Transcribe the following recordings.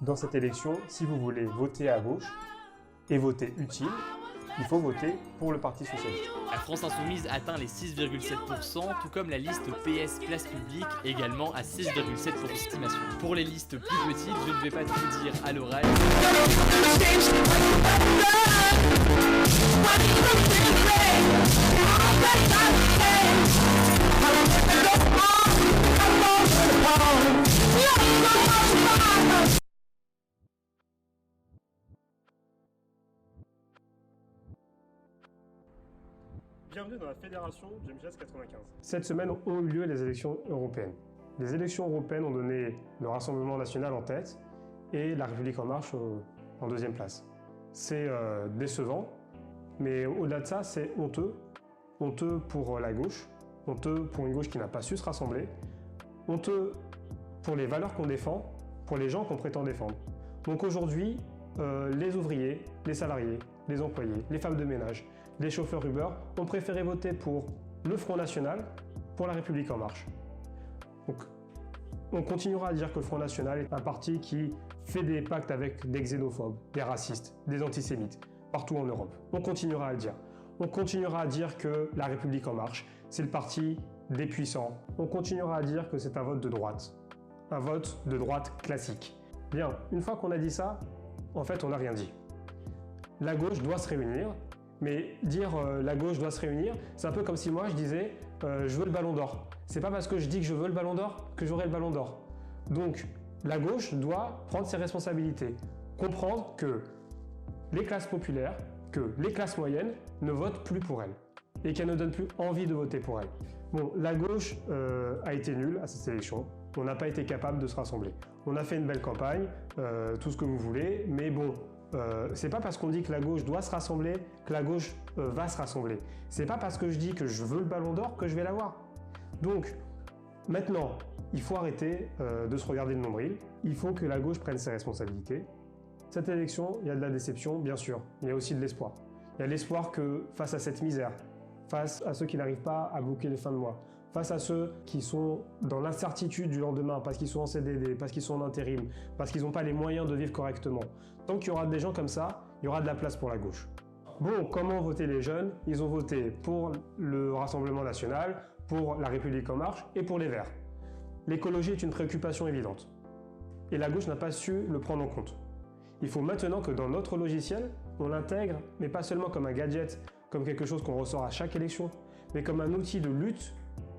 Dans cette élection, si vous voulez voter à gauche et voter utile, il faut voter pour le Parti socialiste. La France Insoumise atteint les 6,7%, tout comme la liste PS Place Publique, également à 6,7% d'estimation. Pour les listes plus petites, je ne vais pas tout dire à l'oral. Bienvenue dans la Fédération James Jazz 95. Cette semaine ont eu lieu les élections européennes. Les élections européennes ont donné le Rassemblement national en tête et la République en marche en deuxième place. C'est décevant, mais au-delà de ça, c'est honteux. Honteux pour la gauche, honteux pour une gauche qui n'a pas su se rassembler, honteux pour les valeurs qu'on défend, pour les gens qu'on prétend défendre. Donc aujourd'hui, les ouvriers, les salariés, les employés, les femmes de ménage, les chauffeurs Uber ont préféré voter pour le Front National, pour la République en marche. Donc, on continuera à dire que le Front National est un parti qui fait des pactes avec des xénophobes, des racistes, des antisémites, partout en Europe. On continuera à le dire. On continuera à dire que la République en marche, c'est le parti des puissants. On continuera à dire que c'est un vote de droite. Un vote de droite classique. Bien, une fois qu'on a dit ça, en fait, on n'a rien dit. La gauche doit se réunir, mais dire la gauche doit se réunir, c'est un peu comme si moi je disais je veux le ballon d'or. C'est pas parce que je dis que je veux le ballon d'or que j'aurai le ballon d'or. Donc la gauche doit prendre ses responsabilités, comprendre que les classes populaires, que les classes moyennes ne votent plus pour elle et qu'elles ne donnent plus envie de voter pour elle. Bon, la gauche a été nulle à cette élection. On n'a pas été capable de se rassembler. On a fait une belle campagne, tout ce que vous voulez, mais bon, c'est pas parce qu'on dit que la gauche doit se rassembler que la gauche va se rassembler. C'est pas parce que je dis que je veux le ballon d'or que je vais l'avoir. Donc, maintenant, il faut arrêter de se regarder le nombril. Il faut que la gauche prenne ses responsabilités. Cette élection, il y a de la déception, bien sûr, mais il y a aussi de l'espoir. Il y a l'espoir que face à cette misère, face à ceux qui n'arrivent pas à boucler les fins de mois, face à ceux qui sont dans l'incertitude du lendemain, parce qu'ils sont en CDD, parce qu'ils sont en intérim, parce qu'ils n'ont pas les moyens de vivre correctement. Tant qu'il y aura des gens comme ça, il y aura de la place pour la gauche. Bon, comment ont voté les jeunes? Ils ont voté pour le Rassemblement national, pour la République en marche et pour les Verts. L'écologie est une préoccupation évidente. Et la gauche n'a pas su le prendre en compte. Il faut maintenant que dans notre logiciel, on l'intègre, mais pas seulement comme un gadget, comme quelque chose qu'on ressort à chaque élection, mais comme un outil de lutte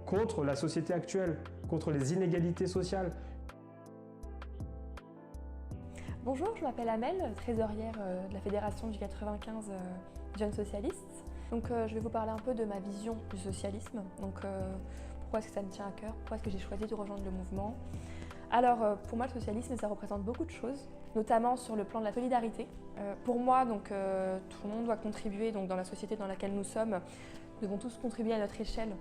contre la société actuelle, contre les inégalités sociales. Bonjour, je m'appelle Amel, trésorière de la Fédération du 95 Jeunes Socialistes. Donc je vais vous parler un peu de ma vision du socialisme. Donc pourquoi est-ce que ça me tient à cœur? Pourquoi est-ce que j'ai choisi de rejoindre le mouvement? Alors pour moi le socialisme ça représente beaucoup de choses, notamment sur le plan de la solidarité. Pour moi donc tout le monde doit contribuer donc, dans la société dans laquelle nous sommes. Nous devons tous contribuer à notre échelle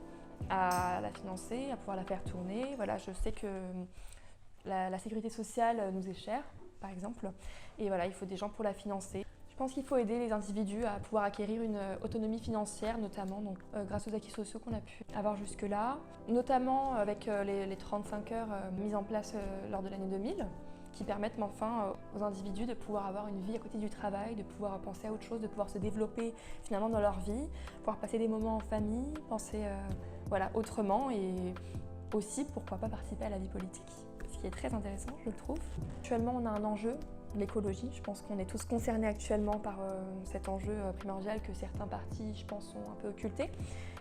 à la financer, à pouvoir la faire tourner. Voilà, je sais que la sécurité sociale nous est chère, par exemple, et voilà, il faut des gens pour la financer. Je pense qu'il faut aider les individus à pouvoir acquérir une autonomie financière, notamment donc, grâce aux acquis sociaux qu'on a pu avoir jusque-là, notamment avec les 35 heures mises en place lors de l'année 2000, qui permettent enfin aux individus de pouvoir avoir une vie à côté du travail, de pouvoir penser à autre chose, de pouvoir se développer finalement dans leur vie, pouvoir passer des moments en famille, penser voilà, autrement et aussi, pourquoi pas, participer à la vie politique, ce qui est très intéressant, je le trouve. Actuellement, on a un enjeu, l'écologie. Je pense qu'on est tous concernés actuellement par cet enjeu primordial que certains partis, je pense, ont un peu occulté.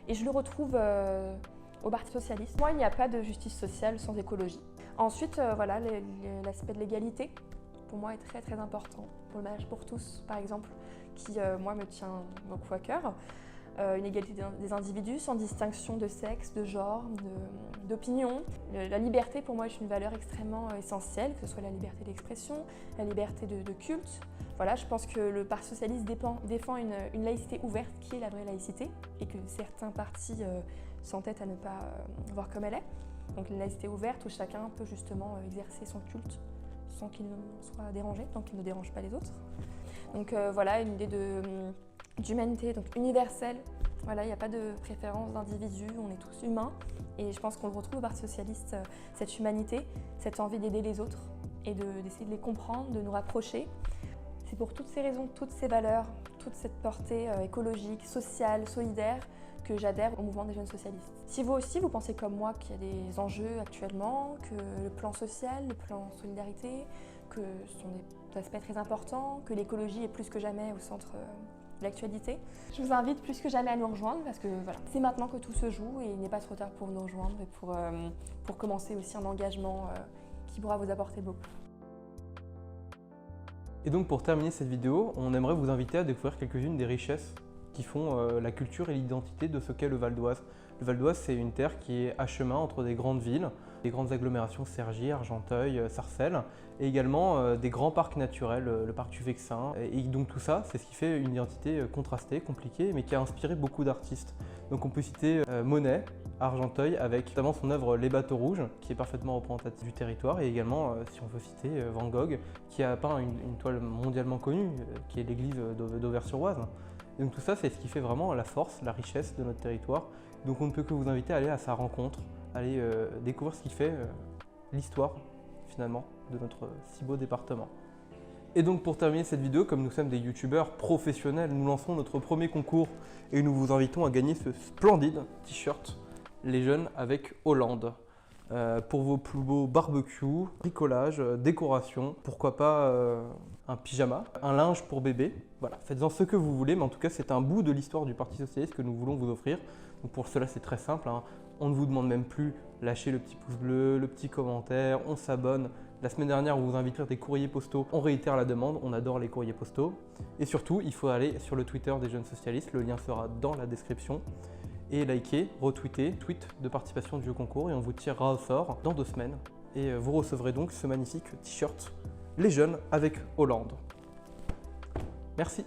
Et je le retrouve au Parti socialiste. Pour moi, il n'y a pas de justice sociale sans écologie. Ensuite, voilà, l'aspect de l'égalité, pour moi, est très très important. Pour le mariage pour tous, par exemple, qui, moi, me tient beaucoup à cœur. Une égalité des individus sans distinction de sexe, de genre, d'opinion. La liberté, pour moi, est une valeur extrêmement essentielle, que ce soit la liberté d'expression, la liberté de culte. Voilà, je pense que le Parti socialiste défend une laïcité ouverte, qui est la vraie laïcité, et que certains partis s'entêtent à ne pas voir comme elle est. Donc une laïcité ouverte où chacun peut justement exercer son culte sans qu'il soit dérangé, tant qu'il ne dérange pas les autres. Donc voilà, une idée d'humanité, donc universelle. Voilà, il n'y a pas de préférence d'individu, on est tous humains. Et je pense qu'on le retrouve au Parti socialiste, cette humanité, cette envie d'aider les autres et d'essayer de les comprendre, de nous rapprocher. C'est pour toutes ces raisons, toutes ces valeurs, toute cette portée écologique, sociale, solidaire que j'adhère au mouvement des jeunes socialistes. Si vous aussi, vous pensez comme moi qu'il y a des enjeux actuellement, que le plan social, le plan solidarité, que ce sont des aspects très importants, que l'écologie est plus que jamais au centre de l'actualité, je vous invite plus que jamais à nous rejoindre parce que voilà, c'est maintenant que tout se joue et il n'est pas trop tard pour nous rejoindre et pour commencer aussi un engagement qui pourra vous apporter beaucoup. Et donc pour terminer cette vidéo, on aimerait vous inviter à découvrir quelques-unes des richesses qui font la culture et l'identité de ce qu'est le Val d'Oise. Le Val d'Oise, c'est une terre qui est à chemin entre des grandes villes, des grandes agglomérations Cergy, Argenteuil, Sarcelles, et également des grands parcs naturels, le parc du Vexin. Et donc tout ça, c'est ce qui fait une identité contrastée, compliquée, mais qui a inspiré beaucoup d'artistes. Donc on peut citer Monet, à Argenteuil, avec notamment son œuvre Les Bateaux Rouges, qui est parfaitement représentative du territoire, et également, si on veut citer, Van Gogh, qui a peint une toile mondialement connue, qui est l'église d'Auvers-sur-Oise. Donc tout ça, c'est ce qui fait vraiment la force, la richesse de notre territoire. Donc on ne peut que vous inviter à aller à sa rencontre, aller découvrir ce qui fait l'histoire, finalement, de notre si beau département. Et donc pour terminer cette vidéo, comme nous sommes des youtubeurs professionnels, nous lançons notre premier concours et nous vous invitons à gagner ce splendide t-shirt Les Jeunes avec Hollande. Pour vos plus beaux barbecues, bricolage, décoration, pourquoi pas un pyjama, un linge pour bébé. Voilà, faites-en ce que vous voulez, mais en tout cas c'est un bout de l'histoire du Parti Socialiste que nous voulons vous offrir. Donc pour cela c'est très simple, hein. On ne vous demande même plus lâcher le petit pouce bleu, le petit commentaire, on s'abonne. La semaine dernière, on vous invite à des courriers postaux, on réitère la demande, on adore les courriers postaux. Et surtout, il faut aller sur le Twitter des Jeunes Socialistes, le lien sera dans la description. Et liker, retweeter, tweet de participation du jeu concours et on vous tirera au sort dans 2 semaines. Et vous recevrez donc ce magnifique t-shirt Les Jeunes avec Hollande. Merci.